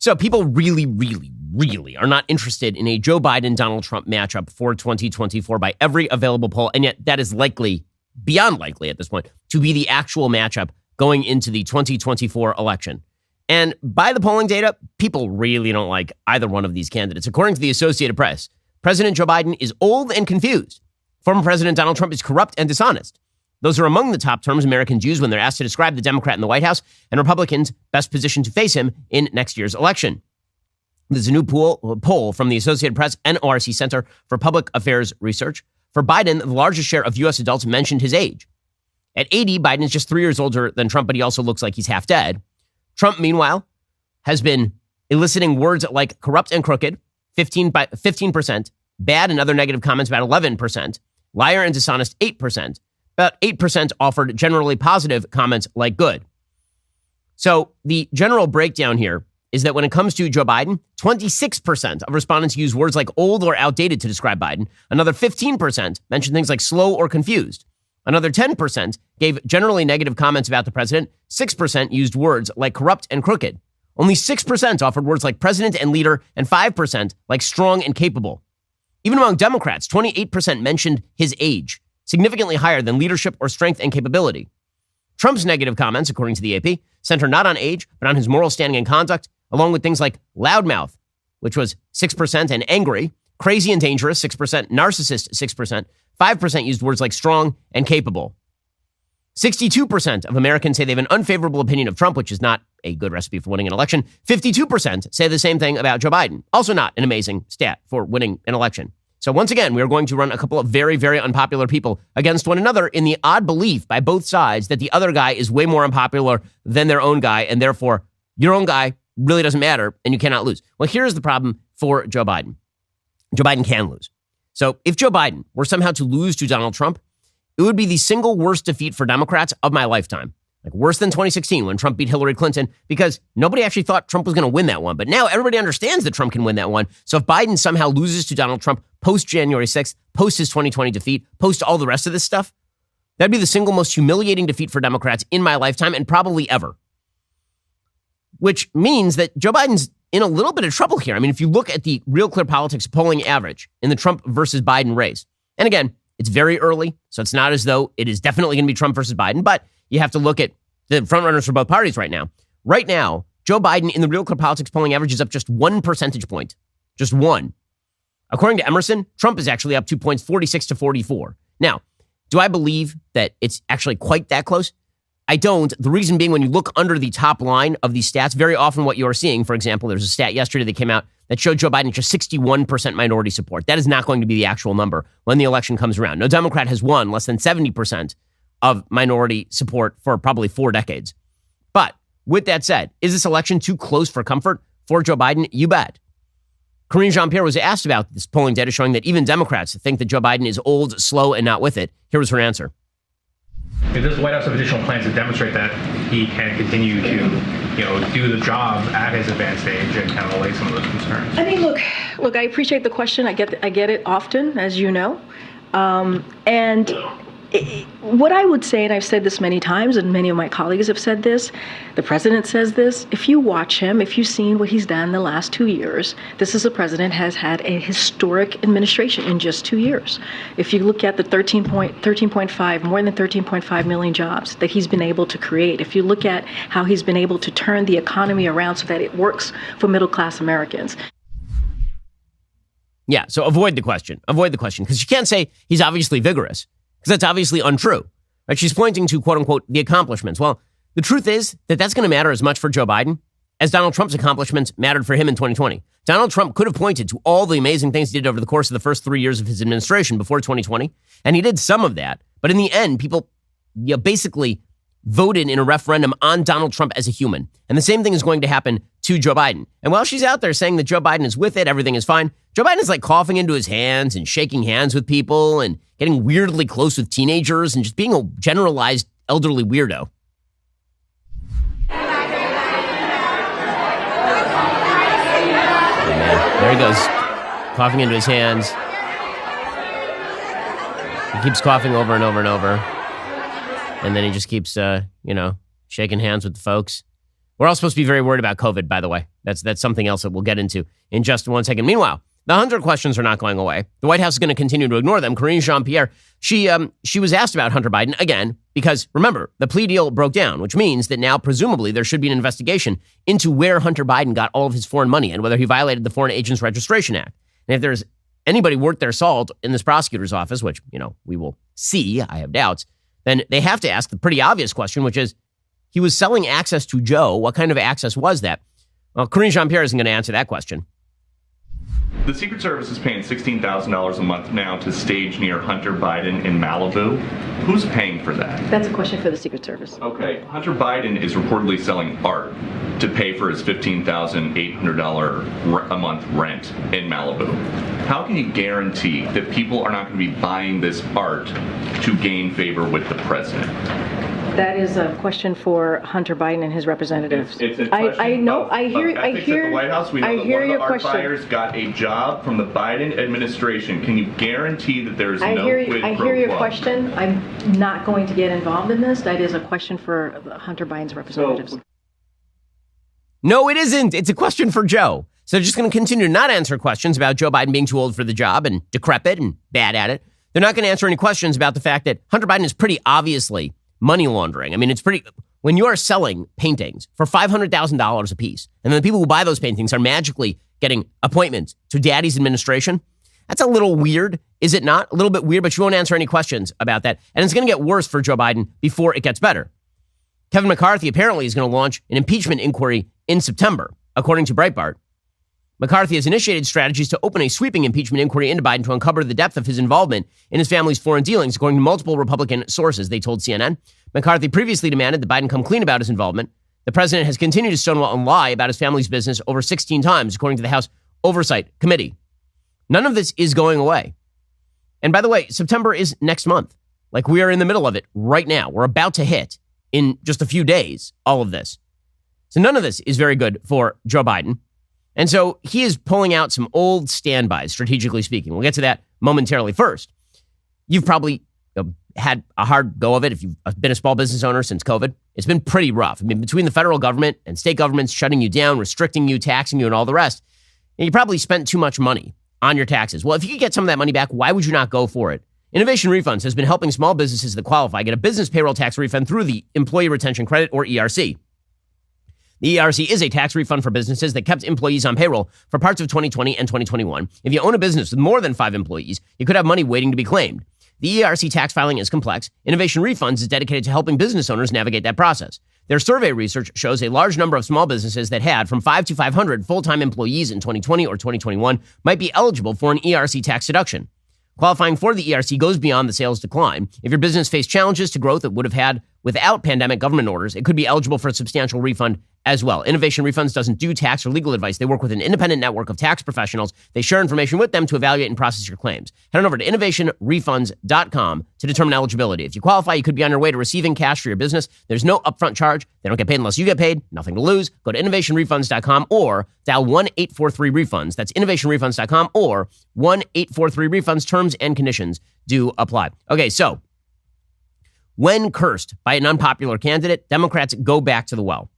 So people really, really, really are not interested in a Joe Biden-Donald Trump matchup for 2024 by every available poll. And yet that is likely, beyond likely at this point, to be the actual matchup going into the 2024 election. And by the polling data, people really don't like either one of these candidates. According to the Associated Press, President Joe Biden is old and confused. Former President Donald Trump is corrupt and dishonest. Those are among the top terms Americans use when they're asked to describe the Democrat in the White House and Republicans best positioned to face him in next year's election. There's a new poll from the Associated Press and ORC Center for Public Affairs Research. For Biden, the largest share of U.S. adults mentioned his age. At 80, Biden is just 3 years older than Trump, but he also looks like he's half dead. Trump, meanwhile, has been eliciting words like corrupt and crooked, 15%, bad and other negative comments about 11%, liar and dishonest 8%. About 8% offered generally positive comments like good. So the general breakdown here is that when it comes to Joe Biden, 26% of respondents use words like old or outdated to describe Biden. Another 15% mentioned things like slow or confused. Another 10% gave generally negative comments about the president. 6% used words like corrupt and crooked. Only 6% offered words like president and leader, and 5% like strong and capable. Even among Democrats, 28% mentioned his age, significantly higher than leadership or strength and capability. Trump's negative comments, according to the AP, center not on age, but on his moral standing and conduct, along with things like loudmouth, which was 6%, and angry, crazy and dangerous, 6%, narcissist, 6%, 5% used words like strong and capable. 62% of Americans say they have an unfavorable opinion of Trump, which is not a good recipe for winning an election. 52% say the same thing about Joe Biden. Also not an amazing stat for winning an election. So once again, we are going to run a couple of very, very unpopular people against one another in the odd belief by both sides that the other guy is way more unpopular than their own guy, and therefore your own guy really doesn't matter and you cannot lose. Well, here's the problem for Joe Biden. Joe Biden can lose. So if Joe Biden were somehow to lose to Donald Trump, it would be the single worst defeat for Democrats of my lifetime. Like worse than 2016 when Trump beat Hillary Clinton, because nobody actually thought Trump was going to win that one. But now everybody understands that Trump can win that one. So if Biden somehow loses to Donald Trump post January 6th, post his 2020 defeat, post all the rest of this stuff, that'd be the single most humiliating defeat for Democrats in my lifetime and probably ever. Which means that Joe Biden's in a little bit of trouble here. I mean, if you look at the Real Clear Politics polling average in the Trump versus Biden race, and again, it's very early, so it's not as though it is definitely going to be Trump versus Biden, but you have to look at the frontrunners for both parties right now. Right now, Joe Biden in the Real Clear Politics polling average is up just 1 percentage point. Just one. According to Emerson, Trump is actually up 2 points, 46 to 44. Now, do I believe that it's actually quite that close? I don't. The reason being, when you look under the top line of these stats, very often what you are seeing, for example, there's a stat yesterday that came out that showed Joe Biden just 61% minority support. That is not going to be the actual number when the election comes around. No Democrat has won less than 70% of minority support for probably 4 decades. But with that said, is this election too close for comfort for Joe Biden? You bet. Karine Jean-Pierre was asked about this polling data showing that even Democrats think that Joe Biden is old, slow, and not with it. Here was her answer. Does the White House have additional plans to demonstrate that he can continue to, do the job at his advanced age and kind of allay some of those concerns? I mean, look, I appreciate the question. I get it often, as you know. What I would say, and I've said this many times, and many of my colleagues have said this, the president says this, if you watch him, if you've seen what he's done the last 2 years, this is a president has had a historic administration in just 2 years. If you look at the 13.5, more than 13.5 million jobs that he's been able to create, if you look at how he's been able to turn the economy around so that it works for middle-class Americans. Yeah, so avoid the question, because you can't say he's obviously vigorous, because that's obviously untrue. Right? She's pointing to, quote unquote, the accomplishments. Well, the truth is that that's going to matter as much for Joe Biden as Donald Trump's accomplishments mattered for him in 2020. Donald Trump could have pointed to all the amazing things he did over the course of the first 3 years of his administration before 2020, and he did some of that. But in the end, people basically voted in a referendum on Donald Trump as a human. And the same thing is going to happen to Joe Biden. And while she's out there saying that Joe Biden is with it, everything is fine, Joe Biden is like coughing into his hands and shaking hands with people and getting weirdly close with teenagers and just being a generalized elderly weirdo. There he goes, coughing into his hands. He keeps coughing over and over and over. And then he just keeps, shaking hands with the folks. We're all supposed to be very worried about COVID, by the way. That's something else that we'll get into in just 1 second. Meanwhile, the Hunter questions are not going away. The White House is going to continue to ignore them. Karine Jean-Pierre, she was asked about Hunter Biden again because, remember, the plea deal broke down, which means that now presumably there should be an investigation into where Hunter Biden got all of his foreign money and whether he violated the Foreign Agents Registration Act. And if there's anybody worth their salt in this prosecutor's office, which, we will see, I have doubts, then they have to ask the pretty obvious question, which is, he was selling access to Joe. What kind of access was that? Well, Karine Jean-Pierre isn't going to answer that question. The Secret Service is paying $16,000 a month now to stage near Hunter Biden in Malibu. Who's paying for that? That's a question for the Secret Service. Okay, Hunter Biden is reportedly selling art to pay for his $15,800 a month rent in Malibu. How can you guarantee that people are not going to be buying this art to gain favor with the president? That is a question for Hunter Biden and his representatives. It's a question I know. of I hear. ethics at the White House. We know I that hear one of your the art question. buyers got a job from the Biden administration. Can you guarantee that there is no quid pro quo? I hear your question. I'm not going to get involved in this. That is a question for Hunter Biden's representatives. No, it isn't. It's a question for Joe. So they're just going to continue to not answer questions about Joe Biden being too old for the job and decrepit and bad at it. They're not going to answer any questions about the fact that Hunter Biden is pretty obviously money laundering. I mean, it's pretty, when you are selling paintings for $500,000 a piece, and then the people who buy those paintings are magically getting appointments to daddy's administration, that's a little weird, is it not? A little bit weird, but you won't answer any questions about that. And it's going to get worse for Joe Biden before it gets better. Kevin McCarthy apparently is going to launch an impeachment inquiry in September, according to Breitbart. McCarthy has initiated strategies to open a sweeping impeachment inquiry into Biden to uncover the depth of his involvement in his family's foreign dealings, according to multiple Republican sources, they told CNN. McCarthy previously demanded that Biden come clean about his involvement. The president has continued to stonewall and lie about his family's business over 16 times, according to the House Oversight Committee. None of this is going away. And by the way, September is next month. Like, we are in the middle of it right now. We're about to hit, in just a few days, all of this. So none of this is very good for Joe Biden. And so he is pulling out some old standbys, strategically speaking. We'll get to that momentarily. First, you've probably had a hard go of it if you've been a small business owner since COVID. It's been pretty rough. I mean, between the federal government and state governments shutting you down, restricting you, taxing you, and all the rest, and you probably spent too much money on your taxes. Well, if you could get some of that money back, why would you not go for it? Innovation Refunds has been helping small businesses that qualify get a business payroll tax refund through the Employee Retention Credit, or ERC. The ERC is a tax refund for businesses that kept employees on payroll for parts of 2020 and 2021. If you own a business with more than 5 employees, you could have money waiting to be claimed. The ERC tax filing is complex. Innovation Refunds is dedicated to helping business owners navigate that process. Their survey research shows a large number of small businesses that had from 5 to 500 full-time employees in 2020 or 2021 might be eligible for an ERC tax deduction. Qualifying for the ERC goes beyond the sales decline. If your business faced challenges to growth it would have had without pandemic government orders, it could be eligible for a substantial refund as well. Innovation Refunds doesn't do tax or legal advice. They work with an independent network of tax professionals. They share information with them to evaluate and process your claims. Head on over to innovationrefunds.com to determine eligibility. If you qualify, you could be on your way to receiving cash for your business. There's no upfront charge. They don't get paid unless you get paid. Nothing to lose. Go to innovationrefunds.com or dial 1-843-REFUNDS. That's innovationrefunds.com or 1-843-REFUNDS. Terms and conditions do apply. Okay, so when cursed by an unpopular candidate, Democrats go back to the well.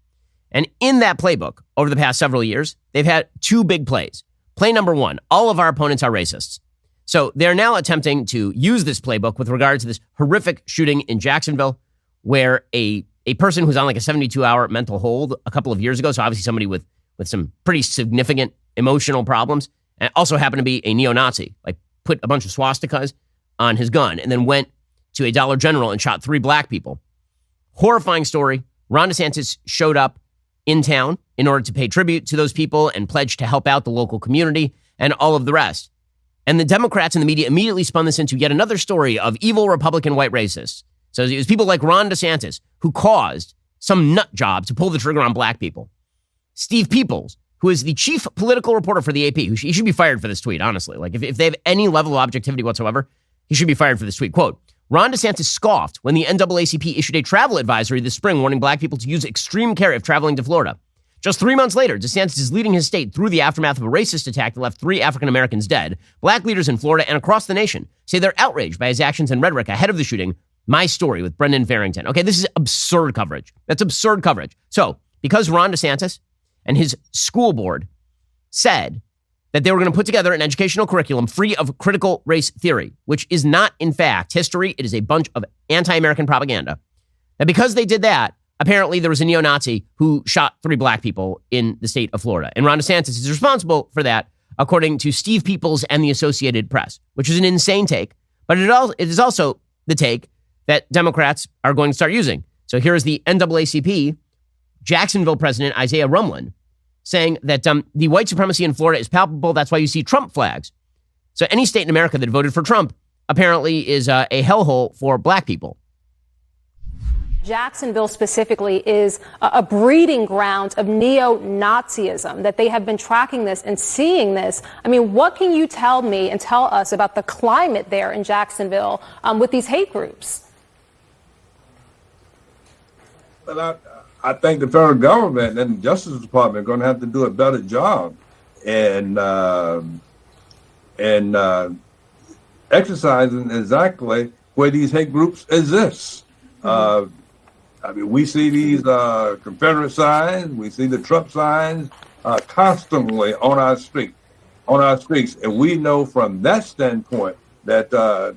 And in that playbook, over the past several years, they've had 2 big plays. Play number 1, all of our opponents are racists. So they're now attempting to use this playbook with regard to this horrific shooting in Jacksonville, where a person who's on like a 72-hour mental hold a couple of years ago, so obviously somebody with some pretty significant emotional problems, and also happened to be a neo-Nazi, like put a bunch of swastikas on his gun and then went to a Dollar General and shot 3 black people. Horrifying story. Ron DeSantis showed up in town in order to pay tribute to those people and pledge to help out the local community and all of the rest. And the Democrats and the media immediately spun this into yet another story of evil Republican white racists. So it was people like Ron DeSantis who caused some nut job to pull the trigger on black people. Steve Peoples, who is the chief political reporter for the AP, he should be fired for this tweet, honestly. Like, if they have any level of objectivity whatsoever, he should be fired for this tweet. Quote, Ron DeSantis scoffed when the NAACP issued a travel advisory this spring warning black people to use extreme care if traveling to Florida. Just 3 months later, DeSantis is leading his state through the aftermath of a racist attack that left 3 African Americans dead. Black leaders in Florida and across the nation say they're outraged by his actions and rhetoric ahead of the shooting. My story with Brendan Farrington. Okay, this is absurd coverage. That's absurd coverage. So because Ron DeSantis and his school board said that they were going to put together an educational curriculum free of critical race theory, which is not, in fact, history. It is a bunch of anti-American propaganda. Now, because they did that, apparently there was a neo-Nazi who shot 3 black people in the state of Florida. And Ron DeSantis is responsible for that, according to Steve Peoples and the Associated Press, which is an insane take. But it is also the take that Democrats are going to start using. So here is the NAACP, Jacksonville president Isaiah Rumlin, saying that the white supremacy in Florida is palpable. That's why you see Trump flags. So any state in America that voted for Trump apparently is a hellhole for black people. Jacksonville specifically is a breeding ground of neo-Nazism, that they have been tracking this and seeing this. I mean, what can you tell me and tell us about the climate there in Jacksonville with these hate groups? Well, I think the federal government and the Justice Department are going to have to do a better job and exercising exactly where these hate groups exist. I mean, we see these Confederate signs, we see the Trump signs constantly on our streets, and we know from that standpoint that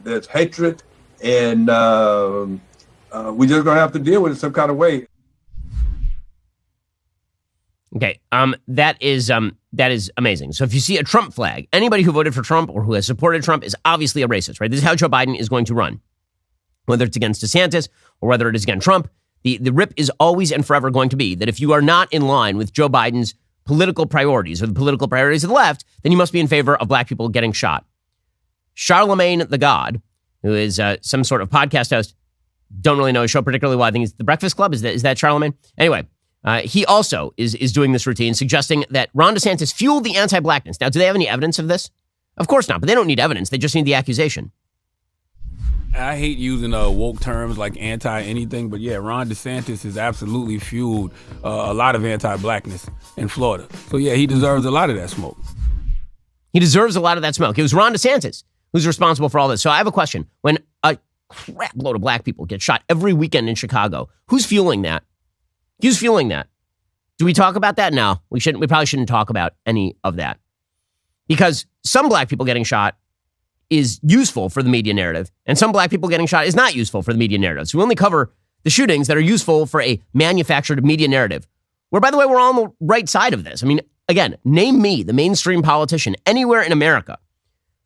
there's hatred, and we're just going to have to deal with it some kind of way. Okay, that is amazing. So if you see a Trump flag, anybody who voted for Trump or who has supported Trump is obviously a racist, right? This is how Joe Biden is going to run, whether it's against DeSantis or whether it is against Trump. The rip is always and forever going to be that if you are not in line with Joe Biden's political priorities or the political priorities of the left, then you must be in favor of black people getting shot. Charlamagne the God, who is some sort of podcast host, don't really know his show particularly well. I think it's The Breakfast Club. Is that Charlamagne? Anyway, he also is doing this routine, suggesting that Ron DeSantis fueled the anti-blackness. Now, do they have any evidence of this? Of course not, but they don't need evidence. They just need the accusation. I hate using woke terms like anti-anything, but yeah, Ron DeSantis has absolutely fueled a lot of anti-blackness in Florida. So yeah, he deserves a lot of that smoke. He deserves a lot of that smoke. It was Ron DeSantis who's responsible for all this. So I have a question. When a crap load of black people get shot every weekend in Chicago, who's fueling that? Who's fueling that? Do we talk about that? No, we shouldn't. We probably shouldn't talk about any of that, because some black people getting shot is useful for the media narrative, and some black people getting shot is not useful for the media narrative. So we only cover the shootings that are useful for a manufactured media narrative, where, by the way, we're on the right side of this. I mean, again, name me the mainstream politician anywhere in America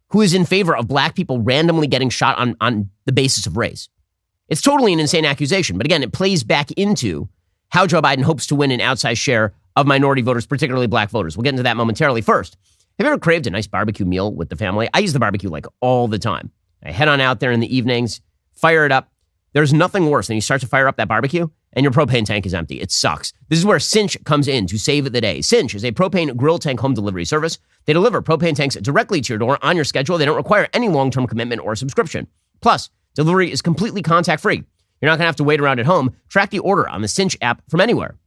who is in favor of black people randomly getting shot on the basis of race. It's totally an insane accusation, but again, it plays back into how Joe Biden hopes to win an outsized share of minority voters, particularly black voters. We'll get into that momentarily. First, have you ever craved a nice barbecue meal with the family? I use the barbecue like all the time. I head on out there in the evenings, fire it up. There's nothing worse than you start to fire up that barbecue and your propane tank is empty. It sucks. This is where Cinch comes in to save the day. Cinch is a propane grill tank home delivery service. They deliver propane tanks directly to your door on your schedule. They don't require any long-term commitment or subscription. Plus, delivery is completely contact-free. You're not going to have to wait around at home. Track the order on the Cinch app from anywhere.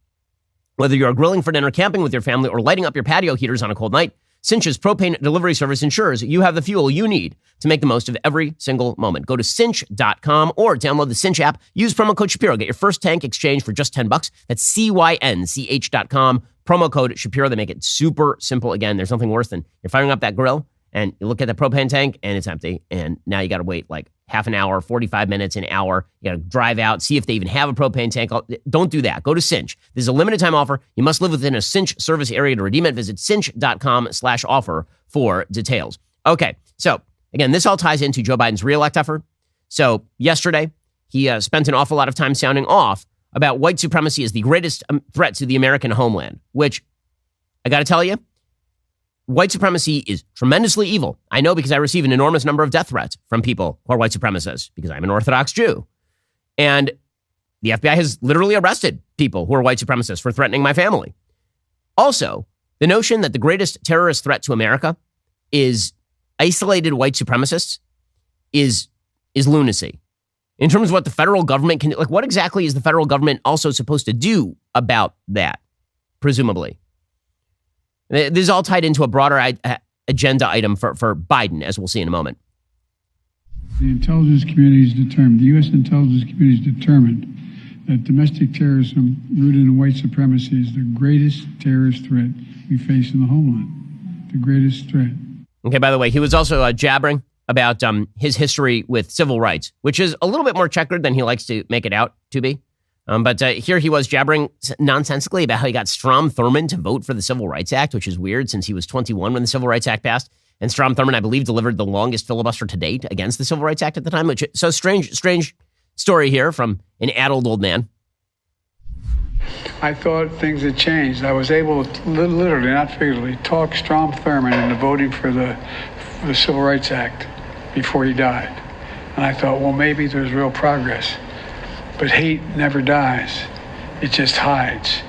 Whether you're grilling for dinner, camping with your family, or lighting up your patio heaters on a cold night, Cinch's propane delivery service ensures you have the fuel you need to make the most of every single moment. Go to cinch.com or download the Cinch app. Use promo code Shapiro. Get your first tank exchange for just $10. That's CYNCH.com. Promo code Shapiro. They make it super simple. Again, there's nothing worse than you're firing up that grill and you look at the propane tank and it's empty. And now you got to wait like half an hour, 45 minutes, an hour. You got to drive out, see if they even have a propane tank. Don't do that. Go to Cinch. This is a limited time offer. You must live within a Cinch service area to redeem it. Visit cinch.com/offer for details. Okay. So again, this all ties into Joe Biden's reelect effort. So yesterday, he spent an awful lot of time sounding off about white supremacy as the greatest threat to the American homeland, which I got to tell you, white supremacy is tremendously evil. I know because I receive an enormous number of death threats from people who are white supremacists because I'm an Orthodox Jew. And the FBI has literally arrested people who are white supremacists for threatening my family. Also, the notion that the greatest terrorist threat to America is isolated white supremacists is lunacy. In terms of what the federal government can do, like what exactly is the federal government also supposed to do about that, presumably? This is all tied into a broader agenda item for Biden, as we'll see in a moment. The intelligence community is determined, the U.S. intelligence community is determined that domestic terrorism rooted in white supremacy is the greatest terrorist threat we face in the homeland. The greatest threat. Okay, by the way, he was also jabbering about his history with civil rights, which is a little bit more checkered than he likes to make it out to be. But here he was jabbering nonsensically about how he got Strom Thurmond to vote for the Civil Rights Act, which is weird since he was 21 when the Civil Rights Act passed. And Strom Thurmond, I believe, delivered the longest filibuster to date against the Civil Rights Act at the time. Which so strange story here from an addled old man. I thought things had changed. I was able to literally, not figuratively, talk Strom Thurmond into voting for the Civil Rights Act before he died. And I thought, well, maybe there's real progress. But hate never dies. It just hides.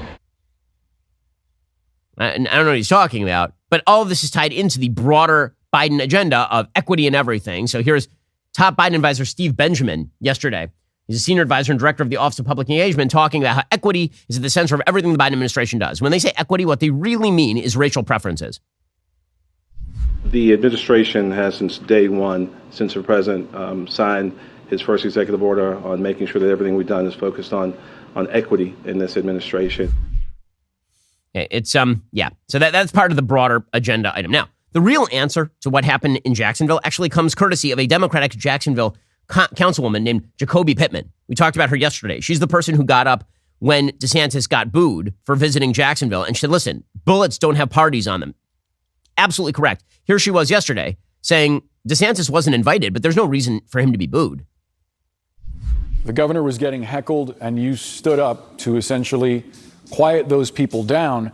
And I don't know what he's talking about, but all of this is tied into the broader Biden agenda of equity and everything. So here's top Biden advisor Steve Benjamin yesterday. He's a senior advisor and director of the Office of Public Engagement, talking about how equity is at the center of everything the Biden administration does. When they say equity, what they really mean is racial preferences. The administration has, since day one, since the president signed his first executive order on making sure that everything we've done is focused on equity in this administration. It's So that's part of the broader agenda item. Now, the real answer to what happened in Jacksonville actually comes courtesy of a Democratic Jacksonville councilwoman named Jacoby Pittman. We talked about her yesterday. She's the person who got up when DeSantis got booed for visiting Jacksonville and she said, listen, bullets don't have parties on them. Absolutely correct. Here she was yesterday saying DeSantis wasn't invited, but there's no reason for him to be booed. The governor was getting heckled and you stood up to essentially quiet those people down.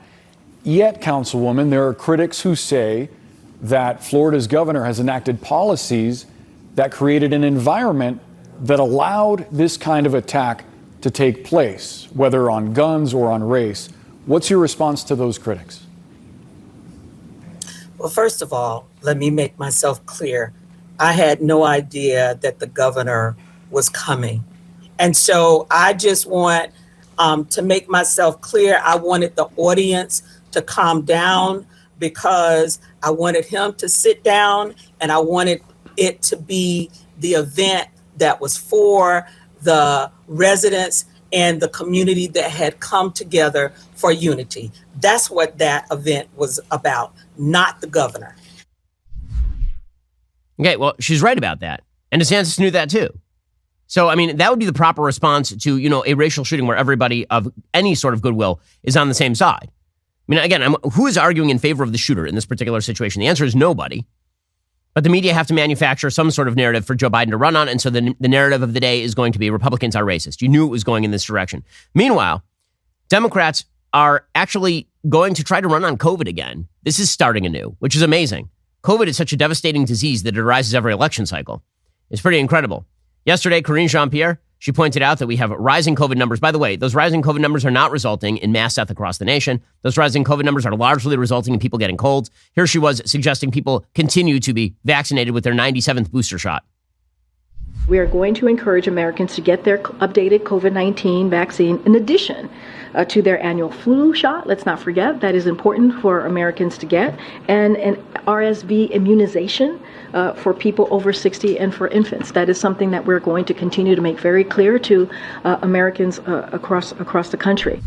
Yet, Councilwoman, there are critics who say that Florida's governor has enacted policies that created an environment that allowed this kind of attack to take place, whether on guns or on race. What's your response to those critics? Well, first of all, let me make myself clear. I had no idea that the governor was coming. And so I just want to make myself clear. I wanted the audience to calm down because I wanted him to sit down and I wanted it to be the event that was for the residents and the community that had come together for unity. That's what that event was about, not the governor. Okay, well, she's right about that. And DeSantis knew that too. So, I mean, that would be the proper response to, a racial shooting where everybody of any sort of goodwill is on the same side. I mean, again, who is arguing in favor of the shooter in this particular situation? The answer is nobody. But the media have to manufacture some sort of narrative for Joe Biden to run on. And so the narrative of the day is going to be Republicans are racist. You knew it was going in this direction. Meanwhile, Democrats are actually going to try to run on COVID again. This is starting anew, which is amazing. COVID is such a devastating disease that it arises every election cycle. It's pretty incredible. Yesterday, Karine Jean-Pierre, she pointed out that we have rising COVID numbers. By the way, those rising COVID numbers are not resulting in mass death across the nation. Those rising COVID numbers are largely resulting in people getting colds. Here she was suggesting people continue to be vaccinated with their 97th booster shot. We are going to encourage Americans to get their updated COVID-19 vaccine in addition to their annual flu shot. Let's not forget that is important for Americans to get, and an RSV immunization for people over 60 and for infants. That is something that we're going to continue to make very clear to Americans across the country.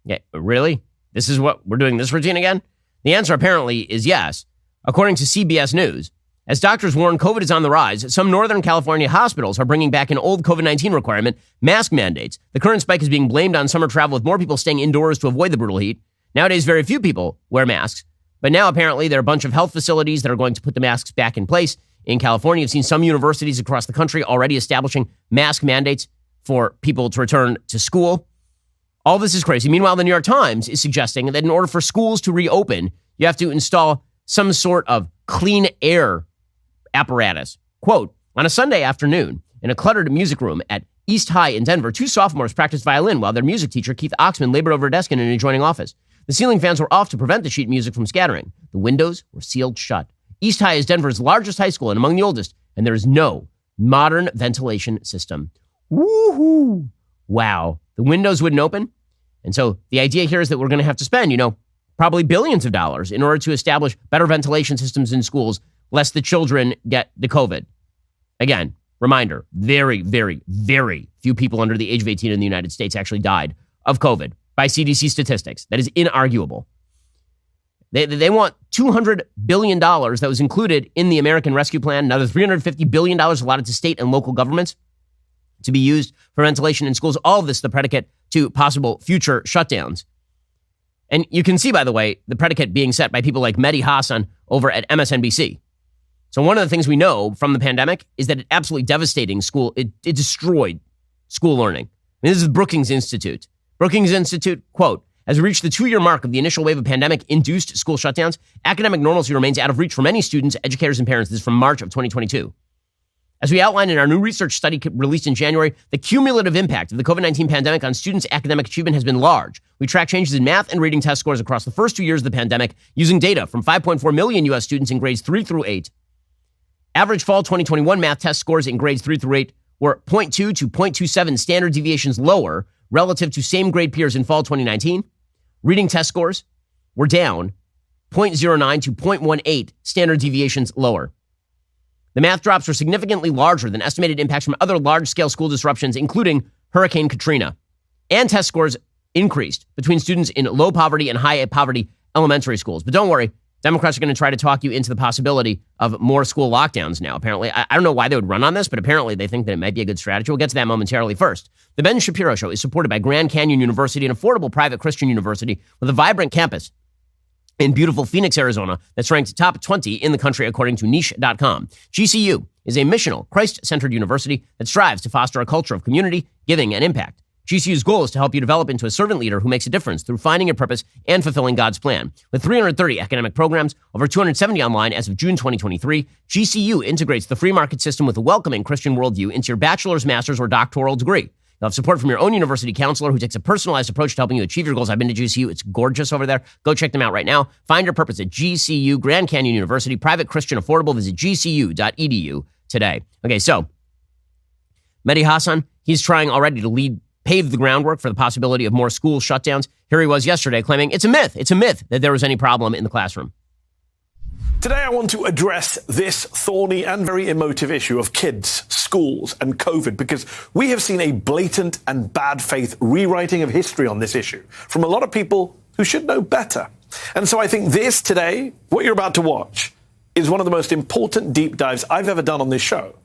Yeah, really? This is what we're doing this routine again? The answer apparently is yes. According to CBS News, as doctors warn COVID is on the rise, some Northern California hospitals are bringing back an old COVID-19 requirement, mask mandates. The current spike is being blamed on summer travel with more people staying indoors to avoid the brutal heat. Nowadays, very few people wear masks. But now, apparently, there are a bunch of health facilities that are going to put the masks back in place. In California, you've seen some universities across the country already establishing mask mandates for people to return to school. All this is crazy. Meanwhile, the New York Times is suggesting that in order for schools to reopen, you have to install some sort of clean air apparatus. Quote, on a Sunday afternoon, in a cluttered music room at East High in Denver, two sophomores practiced violin while their music teacher, Keith Oxman, labored over a desk in an adjoining office. The ceiling fans were off to prevent the sheet music from scattering. The windows were sealed shut. East High is Denver's largest high school and among the oldest, and there is no modern ventilation system. Woohoo! Wow. The windows wouldn't open. And so the idea here is that we're going to have to spend, probably billions of dollars in order to establish better ventilation systems in schools, lest the children get the COVID. Again, Reminder, very, very, very few people under the age of 18 in the United States actually died of COVID by CDC statistics. That is inarguable. They want $200 billion that was included in the American Rescue Plan, another $350 billion allotted to state and local governments to be used for ventilation in schools. All of this, the predicate to possible future shutdowns. And you can see, by the way, the predicate being set by people like Mehdi Hasan over at MSNBC. So one of the things we know from the pandemic is that it absolutely devastating school. It destroyed school learning. And this is the Brookings Institute. Brookings Institute, quote, as we reach the 2-year mark of the initial wave of pandemic-induced school shutdowns, academic normalcy remains out of reach for many students, educators, and parents. This is from March of 2022. As we outlined in our new research study released in January, the cumulative impact of the COVID-19 pandemic on students' academic achievement has been large. We track changes in math and reading test scores across the first 2 years of the pandemic using data from 5.4 million U.S. students in grades 3 through 8. Average fall 2021 math test scores in grades 3 through 8 were 0.2 to 0.27 standard deviations lower relative to same grade peers in fall 2019. Reading test scores were down 0.09 to 0.18 standard deviations lower. The math drops were significantly larger than estimated impacts from other large-scale school disruptions, including Hurricane Katrina. And test scores increased between students in low poverty and high poverty elementary schools. But don't worry, Democrats are going to try to talk you into the possibility of more school lockdowns now, apparently. I don't know why they would run on this, but apparently they think that it might be a good strategy. We'll get to that momentarily. First, the Ben Shapiro Show is supported by Grand Canyon University, an affordable private Christian university with a vibrant campus in beautiful Phoenix, Arizona, that's ranked top 20 in the country according to niche.com. GCU is a missional, Christ-centered university that strives to foster a culture of community, giving, and impact. GCU's goal is to help you develop into a servant leader who makes a difference through finding your purpose and fulfilling God's plan. With 330 academic programs, over 270 online as of June 2023, GCU integrates the free market system with a welcoming Christian worldview into your bachelor's, master's, or doctoral degree. You'll have support from your own university counselor who takes a personalized approach to helping you achieve your goals. I've been to GCU. It's gorgeous over there. Go check them out right now. Find your purpose at GCU, Grand Canyon University, private, Christian, affordable. Visit gcu.edu today. Okay, so Mehdi Hasan, he's trying already to pave the groundwork for the possibility of more school shutdowns. Here he was yesterday claiming it's a myth that there was any problem in the classroom. Today I want to address this thorny and very emotive issue of kids, schools and COVID, because we have seen a blatant and bad faith rewriting of history on this issue from a lot of people who should know better. And so I think this today, what you're about to watch, is one of the most important deep dives I've ever done on this show.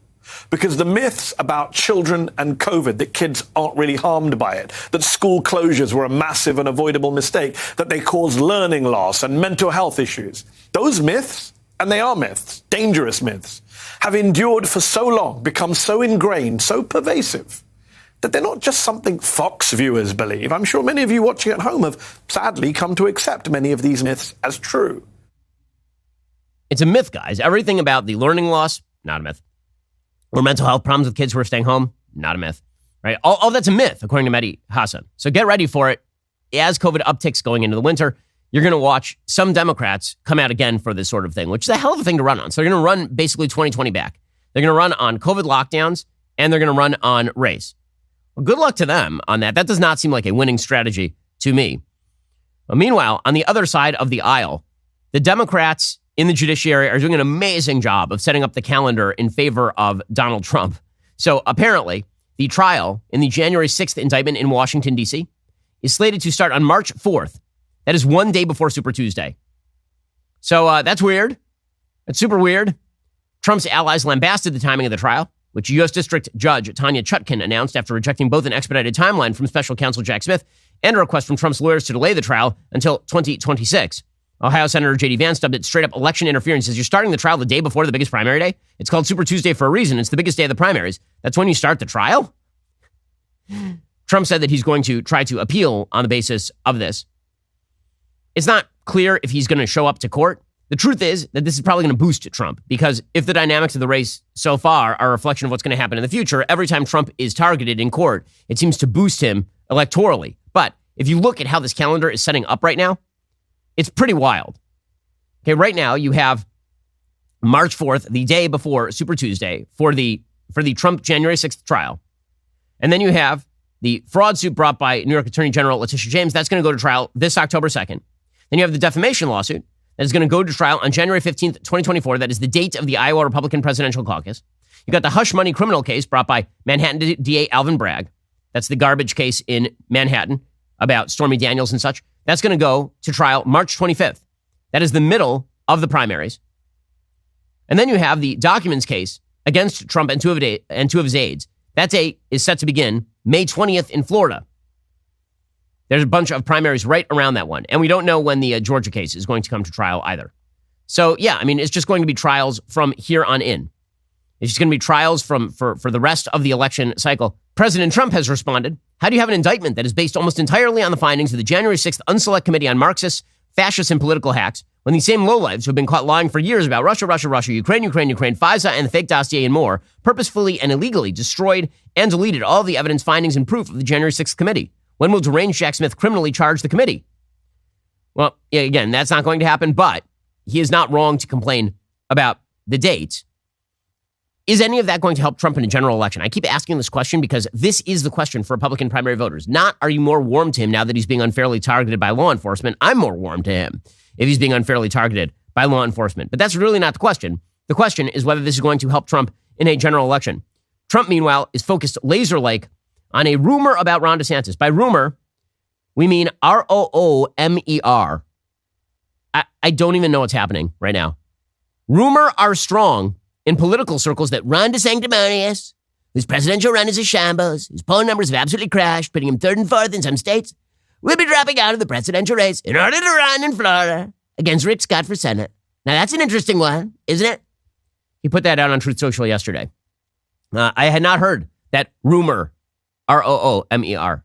Because the myths about children and COVID, that kids aren't really harmed by it, that school closures were a massive and avoidable mistake, that they caused learning loss and mental health issues, those myths, and they are myths, dangerous myths, have endured for so long, become so ingrained, so pervasive, that they're not just something Fox viewers believe. I'm sure many of you watching at home have sadly come to accept many of these myths as true. It's a myth, guys. Everything about the learning loss, not a myth. Or mental health problems with kids who are staying home, not a myth, right? All that's a myth, according to Mehdi Hasan. So get ready for it. As COVID upticks going into the winter, you're going to watch some Democrats come out again for this sort of thing, which is a hell of a thing to run on. So they're going to run basically 2020 back. They're going to run on COVID lockdowns, and they're going to run on race. Well, good luck to them on that. That does not seem like a winning strategy to me. But meanwhile, on the other side of the aisle, the Democrats in the judiciary are doing an amazing job of setting up the calendar in favor of Donald Trump. So apparently, the trial in the January 6th indictment in Washington, D.C. is slated to start on March 4th. That is one day before Super Tuesday. So that's weird. That's super weird. Trump's allies lambasted the timing of the trial, which U.S. District Judge Tanya Chutkan announced after rejecting both an expedited timeline from special counsel Jack Smith and a request from Trump's lawyers to delay the trial until 2026. Ohio Senator J.D. Vance dubbed it straight-up election interference. He says, you're starting the trial the day before the biggest primary day? It's called Super Tuesday for a reason. It's the biggest day of the primaries. That's when you start the trial? Trump said that he's going to try to appeal on the basis of this. It's not clear if he's going to show up to court. The truth is that this is probably going to boost Trump, because if the dynamics of the race so far are a reflection of what's going to happen in the future, every time Trump is targeted in court, it seems to boost him electorally. But if you look at how this calendar is setting up right now, it's pretty wild. Okay, right now you have March 4th, the day before Super Tuesday, for the Trump January 6th trial. And then you have the fraud suit brought by New York Attorney General Letitia James. That's going to go to trial this October 2nd. Then you have the defamation lawsuit that is going to go to trial on January 15th, 2024. That is the date of the Iowa Republican Presidential Caucus. You got the hush money criminal case brought by Manhattan DA Alvin Bragg. That's the garbage case in Manhattan about Stormy Daniels and such. That's going to go to trial March 25th. That is the middle of the primaries. And then you have the documents case against Trump and two of his aides. That date is set to begin May 20th in Florida. There's a bunch of primaries right around that one. And we don't know when the Georgia case is going to come to trial either. So, yeah, I mean, it's just going to be trials from here on in. It's just going to be trials for the rest of the election cycle. President Trump has responded. How do you have an indictment that is based almost entirely on the findings of the January 6th Unselect Committee on Marxists, Fascists, and Political Hacks, when these same lowlives who have been caught lying for years about Russia, Ukraine, FISA, and the fake dossier and more, purposefully and illegally destroyed and deleted all the evidence, findings, and proof of the January 6th committee? When will deranged Jack Smith criminally charge the committee? Well, again, that's not going to happen, but he is not wrong to complain about the dates. Is any of that going to help Trump in a general election? I keep asking this question because this is the question for Republican primary voters. Not, are you more warm to him now that he's being unfairly targeted by law enforcement? I'm more warm to him if he's being unfairly targeted by law enforcement. But that's really not the question. The question is whether this is going to help Trump in a general election. Trump, meanwhile, is focused laser-like on a rumor about Ron DeSantis. By rumor, we mean R-O-O-M-E-R. I don't even know what's happening right now. Rumor are strong in political circles that Ron DeSanctimonious, whose presidential run is a shambles, whose poll numbers have absolutely crashed, putting him third and fourth in some states, will be dropping out of the presidential race in order to run in Florida against Rick Scott for Senate. Now, that's an interesting one, isn't it? He put that out on Truth Social yesterday. I had not heard that rumor, R-O-O-M-E-R.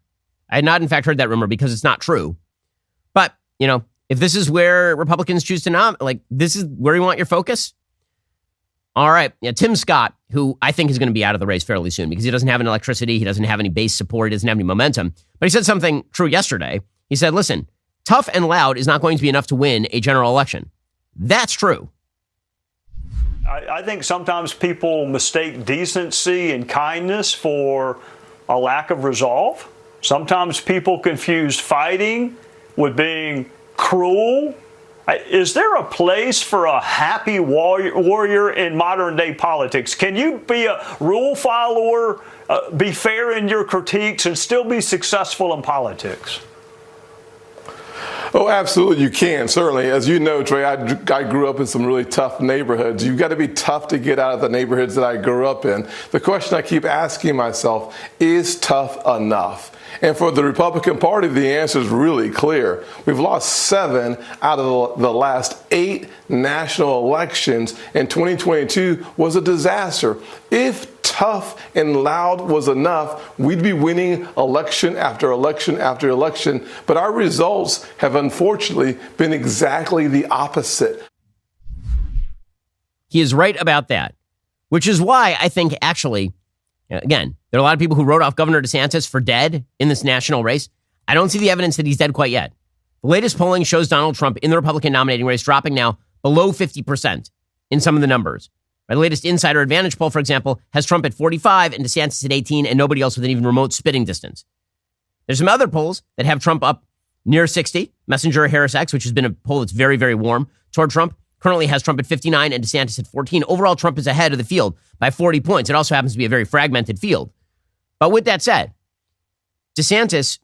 I had not, in fact, heard that rumor because it's not true. But, you know, if this is where Republicans choose to nominate, like, this is where you want your focus? All right. Yeah, Tim Scott, who I think is going to be out of the race fairly soon because he doesn't have any electricity. He doesn't have any base support. He doesn't have any momentum. But he said something true yesterday. He said, listen, tough and loud is not going to be enough to win a general election. That's true. I think sometimes people mistake decency and kindness for a lack of resolve. Sometimes people confuse fighting with being cruel. Is there a place for a happy warrior in modern day politics? Can you be a rule follower, be fair in your critiques, and still be successful in politics? Oh, absolutely, you can. Certainly. As you know, Trey, I grew up in some really tough neighborhoods. You've got to be tough to get out of the neighborhoods that I grew up in. The question I keep asking myself, is tough enough? And for the Republican Party, the answer is really clear. We've lost 7 out of the last 8 national elections, and 2022 was a disaster. If tough and loud was enough, we'd be winning election after election after election. But our results have unfortunately been exactly the opposite. He is right about that, which is why I think actually, again, there are a lot of people who wrote off Governor DeSantis for dead in this national race. I don't see the evidence that he's dead quite yet. The latest polling shows Donald Trump in the Republican nominating race dropping now below 50% in some of the numbers. The latest Insider Advantage poll, for example, has Trump at 45 and DeSantis at 18 and nobody else within even remote spitting distance. There's some other polls that have Trump up near 60. Messenger Harris X, which has been a poll that's very, very warm toward Trump, currently has Trump at 59 and DeSantis at 14. Overall, Trump is ahead of the field by 40 points. It also happens to be a very fragmented field. But with that said, DeSantis,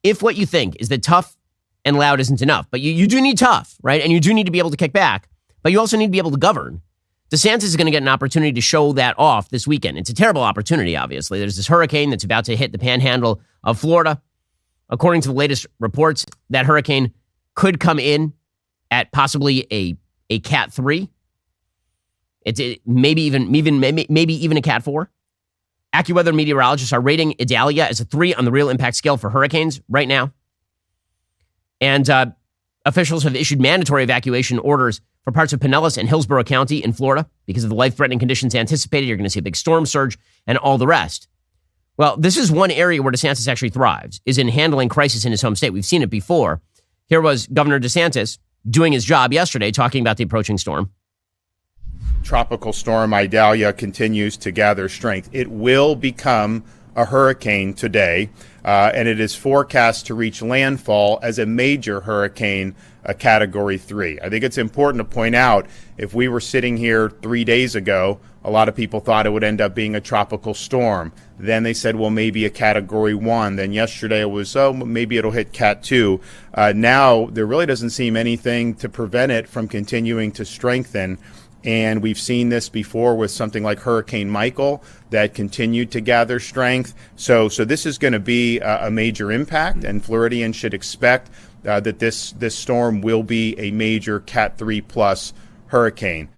if what you think is that tough and loud isn't enough, but you do need tough, right? And you do need to be able to kick back, but you also need to be able to govern. DeSantis is going to get an opportunity to show that off this weekend. It's a terrible opportunity, obviously. There's this hurricane that's about to hit the panhandle of Florida. According to the latest reports, that hurricane could come in at possibly a Cat 3. It's maybe even a Cat 4. AccuWeather meteorologists are rating Idalia as a 3 on the real impact scale for hurricanes right now. And officials have issued mandatory evacuation orders for parts of Pinellas and Hillsborough County in Florida because of the life-threatening conditions anticipated. You're going to see a big storm surge and all the rest. Well, this is one area where DeSantis actually thrives, is in handling crisis in his home state. We've seen it before. Here was Governor DeSantis doing his job yesterday, talking about the approaching storm. Tropical storm Idalia continues to gather strength. It will become a hurricane today, and it is forecast to reach landfall as a major hurricane, a Category 3. I think it's important to point out, if we were sitting here 3 days ago, a lot of people thought it would end up being a tropical storm. Then they said, well, maybe a Category 1. Then yesterday it was, maybe it'll hit Cat 2. Now there really doesn't seem anything to prevent it from continuing to strengthen. And we've seen this before with something like Hurricane Michael that continued to gather strength. So this is going to be a major impact, and Floridians should expect that this storm will be a major Cat 3 plus hurricane.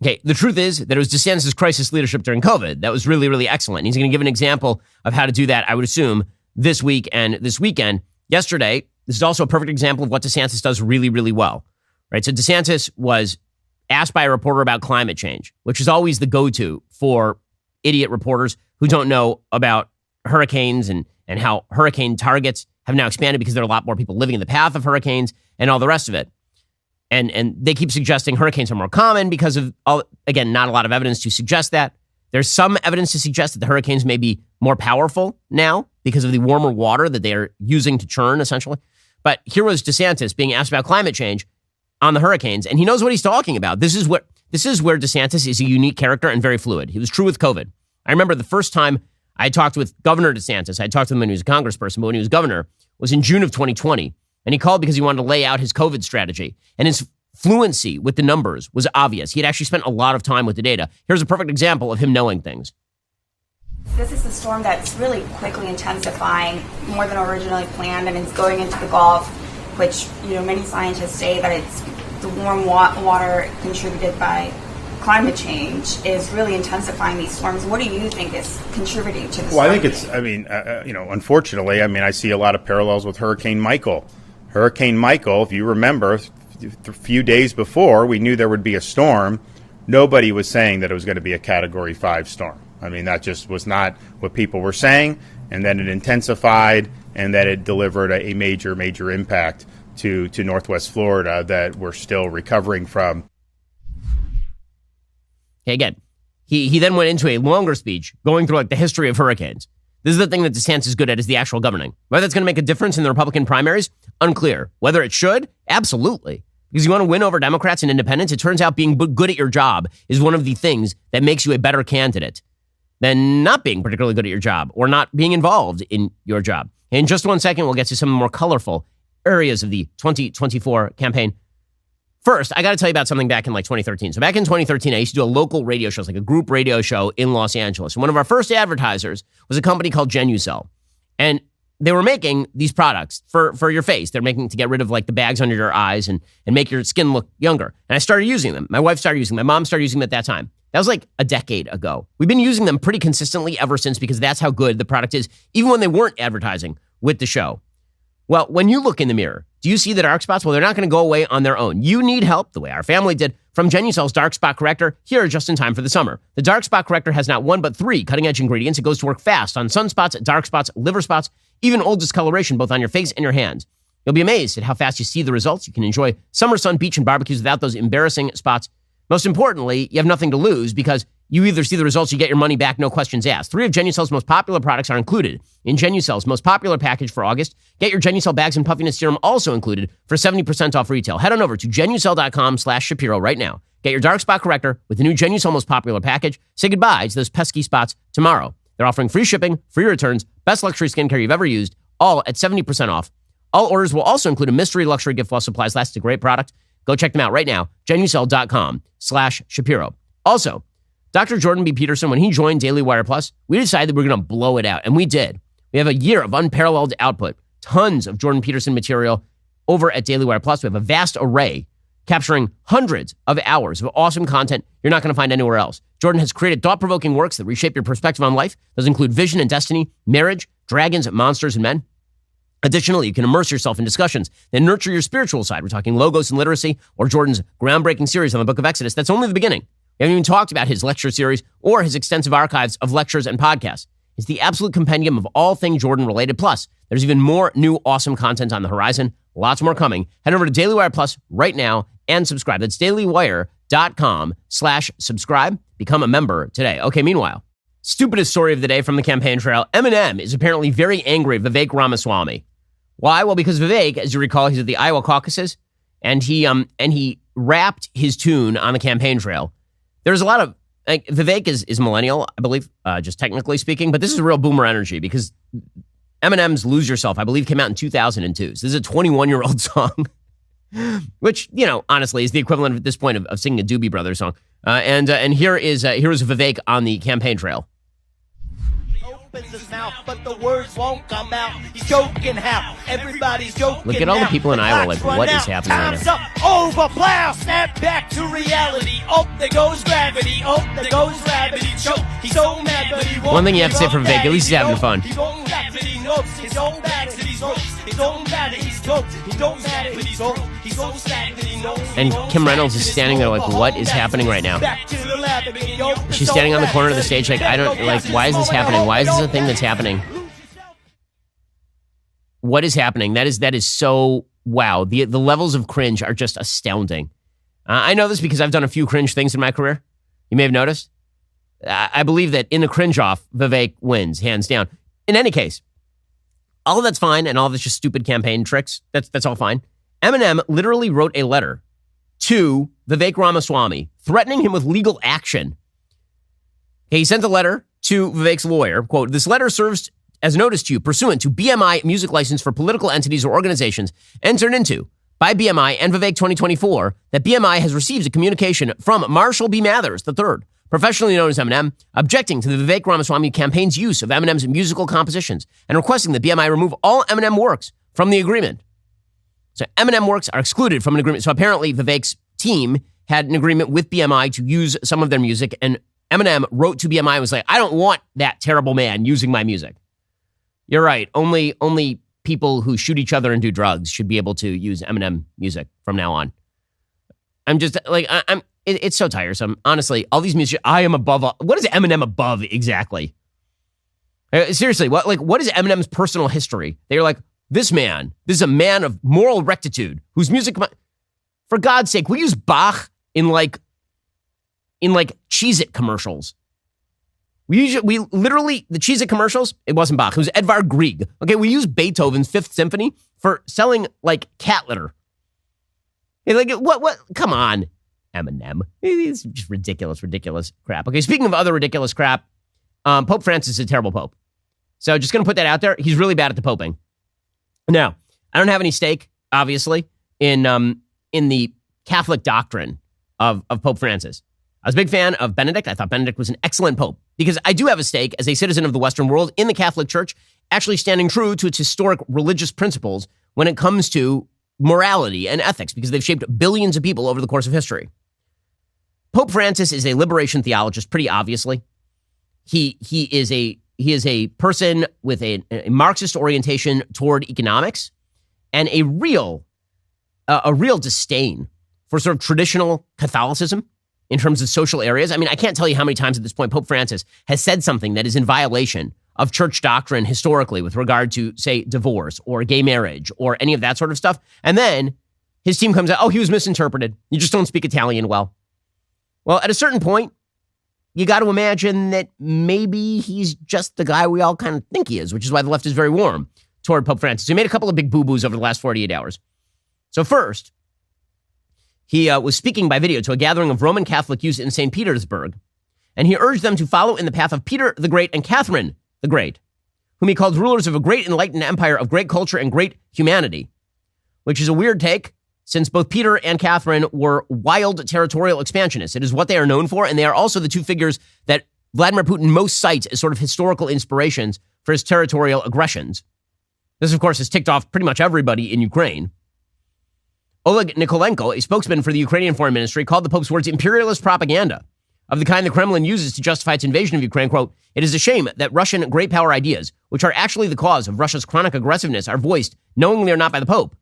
Okay, the truth is that it was DeSantis' crisis leadership during COVID that was really, really excellent. He's going to give an example of how to do that, I would assume, this week and this weekend. Yesterday, this is also a perfect example of what DeSantis does really, really well. Right? So DeSantis was asked by a reporter about climate change, which is always the go-to for idiot reporters who don't know about hurricanes and how hurricane targets have now expanded because there are a lot more people living in the path of hurricanes and all the rest of it. And they keep suggesting hurricanes are more common because of, again, not a lot of evidence to suggest that. There's some evidence to suggest that the hurricanes may be more powerful now because of the warmer water that they are using to churn, essentially. But here was DeSantis being asked about climate change on the hurricanes, and he knows what he's talking about. This is where DeSantis is a unique character and very fluid. He was true with COVID. I remember the first time I talked with Governor DeSantis, I talked to him when he was a congressperson, but when he was governor, was in June of 2020. And he called because he wanted to lay out his COVID strategy. And his fluency with the numbers was obvious. He had actually spent a lot of time with the data. Here's a perfect example of him knowing things. This is a storm that's really quickly intensifying, more than originally planned, and it's going into the Gulf, which, many scientists say that it's the warm water contributed by climate change is really intensifying these storms. What do you think is contributing to this? Well, I think it's, unfortunately, I see a lot of parallels with Hurricane Michael. Hurricane Michael, if you remember, a few days before, we knew there would be a storm. Nobody was saying that it was going to be a Category 5 storm. That just was not what people were saying. And then it intensified, and then it delivered a major, major impact to Northwest Florida that we're still recovering from. Okay, again, he then went into a longer speech going through the history of hurricanes. This is the thing that DeSantis is good at, is the actual governing. Whether that's going to make a difference in the Republican primaries, unclear. Whether it should, absolutely. Because you want to win over Democrats and independents, it turns out being good at your job is one of the things that makes you a better candidate than not being particularly good at your job or not being involved in your job. In just 1 second, we'll get to some more colorful areas of the 2024 campaign. First, I got to tell you about something back in 2013. So back in 2013, I used to do a local radio show, a group radio show in Los Angeles. And one of our first advertisers was a company called Genucel. And they were making these products for your face. They're making to get rid of the bags under your eyes and make your skin look younger. And I started using them. My wife started using them. My mom started using them at that time. That was a decade ago. We've been using them pretty consistently ever since because that's how good the product is, even when they weren't advertising with the show. Well, when you look in the mirror, do you see the dark spots? Well, they're not going to go away on their own. You need help, the way our family did, from Genucel's Dark Spot Corrector, here just in time for the summer. The Dark Spot Corrector has not one but 3 cutting-edge ingredients. It goes to work fast on sunspots, dark spots, liver spots, even old discoloration, both on your face and your hands. You'll be amazed at how fast you see the results. You can enjoy summer sun, beach, and barbecues without those embarrassing spots. Most importantly, you have nothing to lose because you either see the results, you get your money back, no questions asked. 3 of Genucel's most popular products are included in Genucel's most popular package for August. Get your Genucel bags and puffiness serum also included for 70% off retail. Head on over to Genucel.com/Shapiro right now. Get your dark spot corrector with the new Genucel most popular package. Say goodbye to those pesky spots tomorrow. They're offering free shipping, free returns, best luxury skincare you've ever used, all at 70% off. All orders will also include a mystery luxury gift while supplies last. It's a great product. Go check them out right now. Genucel.com/Shapiro. Also, Dr. Jordan B. Peterson, when he joined Daily Wire Plus, we decided that we were going to blow it out, and we did. We have a year of unparalleled output, tons of Jordan Peterson material over at Daily Wire Plus. We have a vast array capturing hundreds of hours of awesome content you're not going to find anywhere else. Jordan has created thought-provoking works that reshape your perspective on life. Those include Vision and Destiny, Marriage, Dragons, Monsters, and Men. Additionally, you can immerse yourself in discussions that nurture your spiritual side. We're talking Logos and Literacy or Jordan's groundbreaking series on the Book of Exodus. That's only the beginning. We haven't even talked about his lecture series or his extensive archives of lectures and podcasts. It's the absolute compendium of all things Jordan related. Plus, there's even more new awesome content on the horizon. Lots more coming. Head over to Daily Wire Plus right now and subscribe. That's dailywire.com/subscribe. Become a member today. Okay, meanwhile, Stupidest story of the day from the campaign trail. Eminem is apparently very angry at Vivek Ramaswamy. Why? Well, because Vivek, as you recall, he's at the Iowa caucuses, and he rapped his tune on the campaign trail. There's a lot of Vivek is millennial, I believe, just technically speaking, but this is real boomer energy because Eminem's "Lose Yourself," I believe, came out in 2002. So this is a 21-year-old song, which, honestly, is the equivalent at this point of singing a Doobie Brothers song. And here is Vivek on the campaign trail. His mouth, but the words won't come out. He's joking how everybody's joking. Look at all the people in Iowa, like, what is happening right Time's now? up, over, plow, snap back to reality. Oh, there goes gravity. Oh, there goes gravity. Choke. He's so mad, but he won't. One thing you have to say for Vivek, at least he's having fun. He don't laugh, but he knows his own bad, but he's hopes. His own bad, he's dope. He don't matter, but he's home. He's so sad, but he knows. And Kim Reynolds is standing there like, what is happening right now? She's standing on the corner of the stage like, why is this happening? Why is this a thing that's happening? What is happening? That is so, wow. The levels of cringe are just astounding. I know this because I've done a few cringe things in my career. You may have noticed. I believe that in the cringe off, Vivek wins, hands down. In any case, all of that's fine, and all of that's just stupid campaign tricks. That's all fine. Eminem literally wrote a letter to Vivek Ramaswamy, threatening him with legal action. Okay, he sent a letter to Vivek's lawyer. Quote, "This letter serves as notice to you pursuant to BMI music license for political entities or organizations entered into by BMI and Vivek 2024 that BMI has received a communication from Marshall B. Mathers III, professionally known as Eminem, objecting to the Vivek Ramaswamy campaign's use of Eminem's musical compositions and requesting that BMI remove all Eminem works from the agreement." So Eminem works are excluded from an agreement. So apparently Vivek's team had an agreement with BMI to use some of their music, and Eminem wrote to BMI and was like, "I don't want that terrible man using my music." You're right. Only people who shoot each other and do drugs should be able to use Eminem music from now on. I'm just like, it's so tiresome. Honestly, all these music, I am above. What is Eminem above exactly? Seriously, what is Eminem's personal history? They're like, this is a man of moral rectitude whose music, for God's sake, we use Bach in Cheez-It commercials. We literally, the Cheez-It commercials, it wasn't Bach, it was Edvard Grieg. Okay, we use Beethoven's Fifth Symphony for selling, cat litter. What? Come on, Eminem. It's just ridiculous crap. Okay, speaking of other ridiculous crap, Pope Francis is a terrible pope. So just going to put that out there. He's really bad at the poping. Now, I don't have any stake, obviously, in the Catholic doctrine of Pope Francis. I was a big fan of Benedict. I thought Benedict was an excellent pope because I do have a stake as a citizen of the Western world in the Catholic Church, actually standing true to its historic religious principles when it comes to morality and ethics, because they've shaped billions of people over the course of history. Pope Francis is a liberation theologist, pretty obviously. He is a person with a Marxist orientation toward economics and a real disdain for sort of traditional Catholicism in terms of social areas. I mean, I can't tell you how many times at this point Pope Francis has said something that is in violation of church doctrine historically with regard to, say, divorce or gay marriage or any of that sort of stuff. And then his team comes out, oh, he was misinterpreted. You just don't speak Italian well. Well, at a certain point, you got to imagine that maybe he's just the guy we all kind of think he is, which is why the left is very warm toward Pope Francis. He made a couple of big boo-boos over the last 48 hours. So first, he was speaking by video to a gathering of Roman Catholic youth in St. Petersburg, and he urged them to follow in the path of Peter the Great and Catherine the Great, whom he called rulers of a great enlightened empire of great culture and great humanity, which is a weird take, since both Peter and Catherine were wild territorial expansionists. It is what they are known for, and they are also the two figures that Vladimir Putin most cites as sort of historical inspirations for his territorial aggressions. This, of course, has ticked off pretty much everybody in Ukraine. Oleg Nikolenko, a spokesman for the Ukrainian Foreign Ministry, called the Pope's words imperialist propaganda of the kind the Kremlin uses to justify its invasion of Ukraine. Quote, "It is a shame that Russian great power ideas, which are actually the cause of Russia's chronic aggressiveness, are voiced, knowingly or not, by the Pope."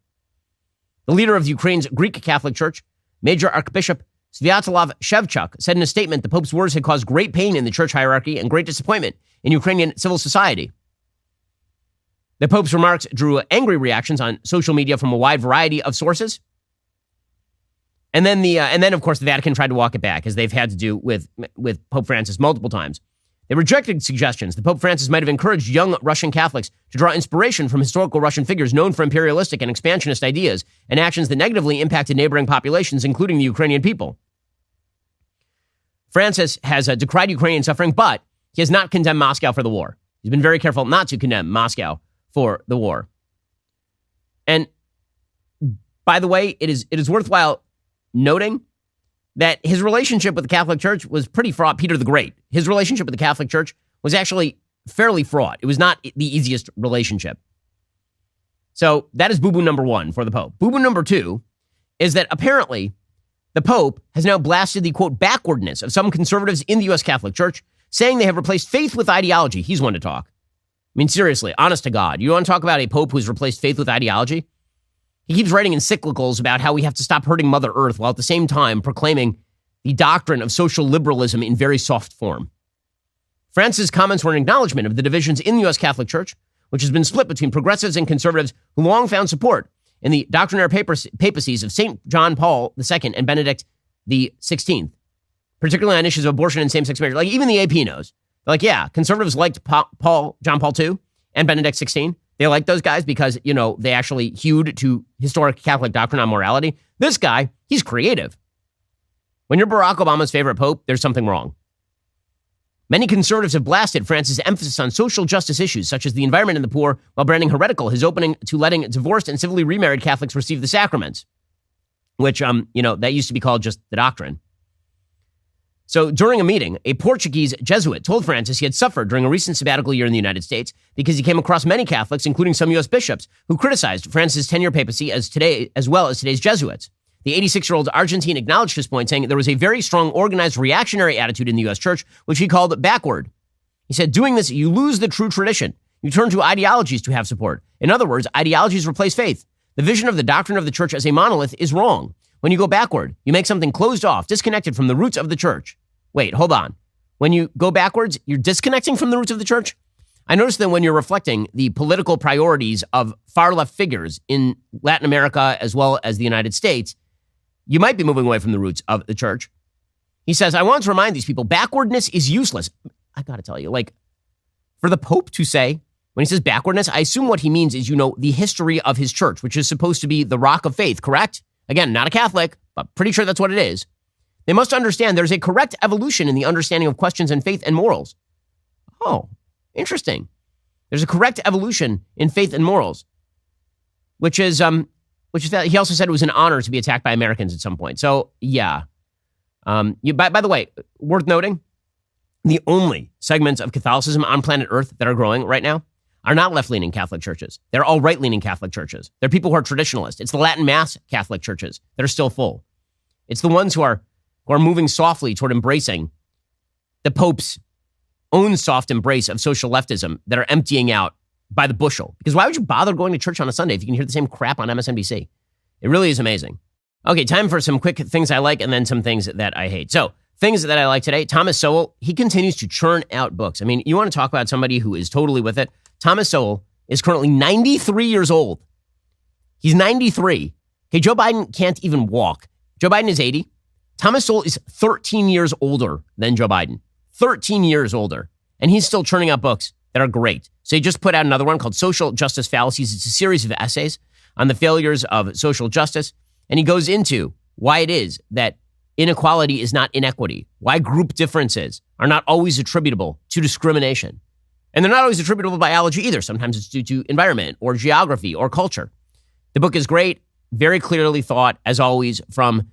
The leader of Ukraine's Greek Catholic Church, Major Archbishop Sviatoslav Shevchuk, said in a statement the Pope's words had caused great pain in the church hierarchy and great disappointment in Ukrainian civil society. The Pope's remarks drew angry reactions on social media from a wide variety of sources. And then, of course, the Vatican tried to walk it back, as they've had to do with Pope Francis multiple times. They rejected suggestions that Pope Francis might have encouraged young Russian Catholics to draw inspiration from historical Russian figures known for imperialistic and expansionist ideas and actions that negatively impacted neighboring populations, including the Ukrainian people. Francis has decried Ukrainian suffering, but he has not condemned Moscow for the war. He's been very careful not to condemn Moscow for the war. And by the way, it is worthwhile noting that his relationship with the Catholic Church was pretty fraught. Peter the Great, his relationship with the Catholic Church was actually fairly fraught. It was not the easiest relationship. So that is boo-boo number one for the Pope. Boo-boo number two is that apparently the Pope has now blasted the, quote, backwardness of some conservatives in the U.S. Catholic Church, saying they have replaced faith with ideology. He's one to talk. I mean, seriously, honest to God, you want to talk about a Pope who's replaced faith with ideology? He keeps writing encyclicals about how we have to stop hurting Mother Earth while at the same time proclaiming the doctrine of social liberalism in very soft form. Francis' comments were an acknowledgement of the divisions in the U.S. Catholic Church, which has been split between progressives and conservatives who long found support in the doctrinaire papacies of St. John Paul II and Benedict XVI, particularly on issues of abortion and same-sex marriage. Like, even the AP knows. They're like, yeah, conservatives liked John Paul II and Benedict XVI. They like those guys because, you know, they actually hewed to historic Catholic doctrine on morality. This guy, he's creative. When you're Barack Obama's favorite pope, there's something wrong. Many conservatives have blasted Francis' emphasis on social justice issues, such as the environment and the poor, while branding heretical his opening to letting divorced and civilly remarried Catholics receive the sacraments, which, that used to be called just the doctrine. So during a meeting, a Portuguese Jesuit told Francis he had suffered during a recent sabbatical year in the United States because he came across many Catholics, including some U.S. bishops, who criticized Francis' 10-year papacy as well as today's Jesuits. The 86-year-old Argentine acknowledged his point, saying there was a very strong organized reactionary attitude in the U.S. church, which he called backward. He said, doing this, you lose the true tradition. You turn to ideologies to have support. In other words, ideologies replace faith. The vision of the doctrine of the church as a monolith is wrong. When you go backward, you make something closed off, disconnected from the roots of the church. Wait, hold on. When you go backwards, you're disconnecting from the roots of the church? I noticed that when you're reflecting the political priorities of far-left figures in Latin America as well as the United States, you might be moving away from the roots of the church. He says, I want to remind these people, backwardness is useless. I got to tell you, for the Pope to say, when he says backwardness, I assume what he means is, the history of his church, which is supposed to be the rock of faith, correct? Again, not a Catholic, but pretty sure that's what it is. They must understand there's a correct evolution in the understanding of questions in faith and morals. Oh, interesting. There's a correct evolution in faith and morals, which is that he also said it was an honor to be attacked by Americans at some point. So, yeah. By the way, worth noting, the only segments of Catholicism on planet Earth that are growing right now are not left-leaning Catholic churches. They're all right-leaning Catholic churches. They're people who are traditionalist. It's the Latin Mass Catholic churches that are still full. It's the ones who are moving softly toward embracing the Pope's own soft embrace of social leftism that are emptying out by the bushel. Because why would you bother going to church on a Sunday if you can hear the same crap on MSNBC? It really is amazing. Okay, time for some quick things I like and then some things that I hate. So, things that I like today, Thomas Sowell, he continues to churn out books. I mean, you want to talk about somebody who is totally with it? Thomas Sowell is currently 93 years old. He's 93. Okay, Joe Biden can't even walk. Joe Biden is 80. Thomas Sowell is 13 years older than Joe Biden. 13 years older. And he's still churning out books that are great. So he just put out another one called Social Justice Fallacies. It's a series of essays on the failures of social justice. And he goes into why it is that inequality is not inequity, why group differences are not always attributable to discrimination. And they're not always attributable to biology either. Sometimes it's due to environment or geography or culture. The book is great, very clearly thought, as always, from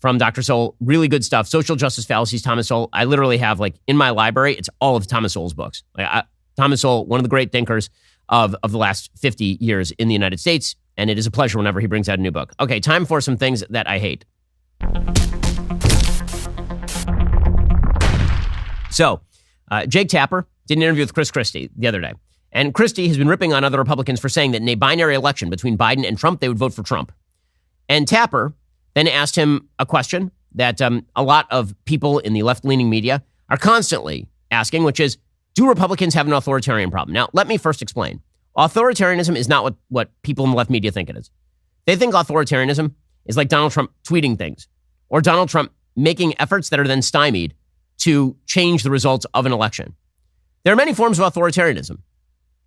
Dr. Sowell. Really good stuff. Social Justice Fallacies, Thomas Sowell. I literally have, in my library, it's all of Thomas Sowell's books. Thomas Sowell, one of the great thinkers of the last 50 years in the United States, and it is a pleasure whenever he brings out a new book. Okay, time for some things that I hate. So, Jake Tapper did an interview with Chris Christie the other day, and Christie has been ripping on other Republicans for saying that in a binary election between Biden and Trump, they would vote for Trump. And Tapper then asked him a question that a lot of people in the left-leaning media are constantly asking, which is, do Republicans have an authoritarian problem? Now, let me first explain. Authoritarianism is not what people in the left media think it is. They think authoritarianism is like Donald Trump tweeting things or Donald Trump making efforts that are then stymied to change the results of an election. There are many forms of authoritarianism.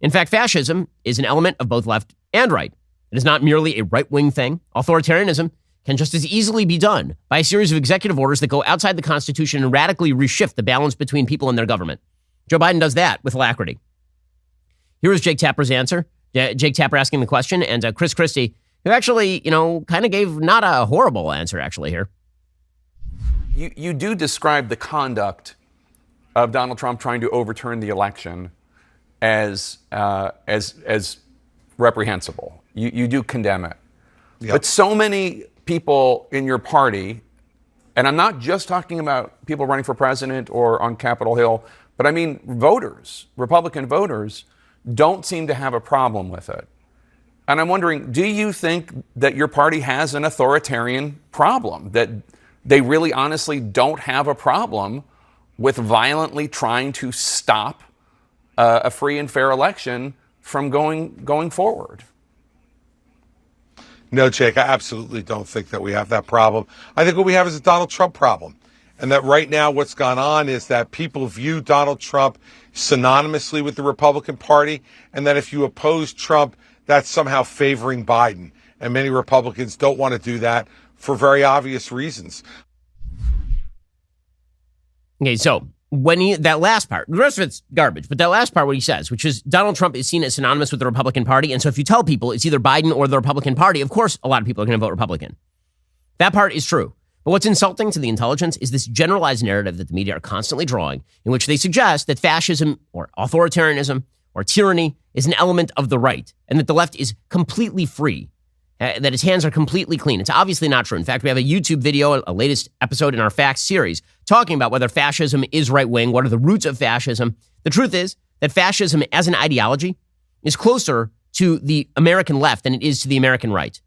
In fact, fascism is an element of both left and right. It is not merely a right-wing thing. Authoritarianism can just as easily be done by a series of executive orders that go outside the Constitution and radically reshift the balance between people and their government. Joe Biden does that with alacrity. Here is Jake Tapper's answer. Jake Tapper asking the question, and Chris Christie, who actually, kind of gave not a horrible answer, actually, here. You do describe the conduct of Donald Trump trying to overturn the election as reprehensible. You do condemn it. Yep. But so many people in your party, and I'm not just talking about people running for president or on Capitol Hill, but I mean voters, Republican voters, don't seem to have a problem with it. And I'm wondering, do you think that your party has an authoritarian problem, that they really honestly don't have a problem with violently trying to stop a free and fair election from going forward? No, Jake, I absolutely don't think that we have that problem. I think what we have is a Donald Trump problem. And that right now what's gone on is that people view Donald Trump synonymously with the Republican Party, and that if you oppose Trump, that's somehow favoring Biden. And many Republicans don't want to do that for very obvious reasons. Okay, so that last part, the rest of it's garbage, but that last part, what he says, which is Donald Trump is seen as synonymous with the Republican Party. And so if you tell people it's either Biden or the Republican Party, of course, a lot of people are going to vote Republican. That part is true. But what's insulting to the intelligence is this generalized narrative that the media are constantly drawing, in which they suggest that fascism or authoritarianism or tyranny is an element of the right, and that the left is completely free, that his hands are completely clean. It's obviously not true. In fact, we have a YouTube video, a latest episode in our Facts series, talking about whether fascism is right-wing, what are the roots of fascism. The truth is that fascism as an ideology is closer to the American left than it is to the American right.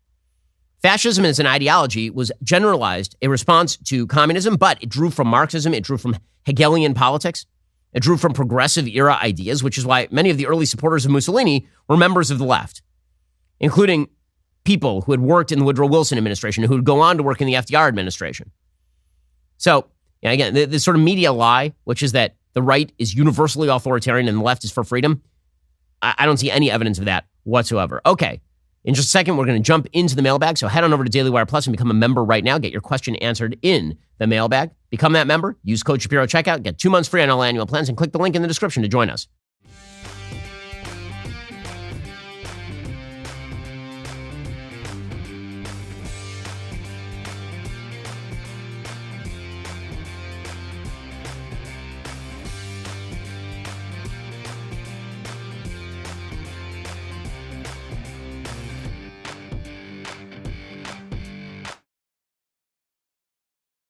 Fascism as an ideology was generalized a response to communism, but it drew from Marxism, it drew from Hegelian politics, it drew from progressive era ideas, which is why many of the early supporters of Mussolini were members of the left, including people who had worked in the Woodrow Wilson administration, who would go on to work in the FDR administration. So, again, this sort of media lie, which is that the right is universally authoritarian and the left is for freedom, I don't see any evidence of that whatsoever. Okay. In just a second, we're going to jump into the mailbag. So head on over to Daily Wire Plus and become a member right now. Get your question answered in the mailbag. Become that member. Use code Shapiro at checkout. Get 2 months free on all annual plans and click the link in the description to join us.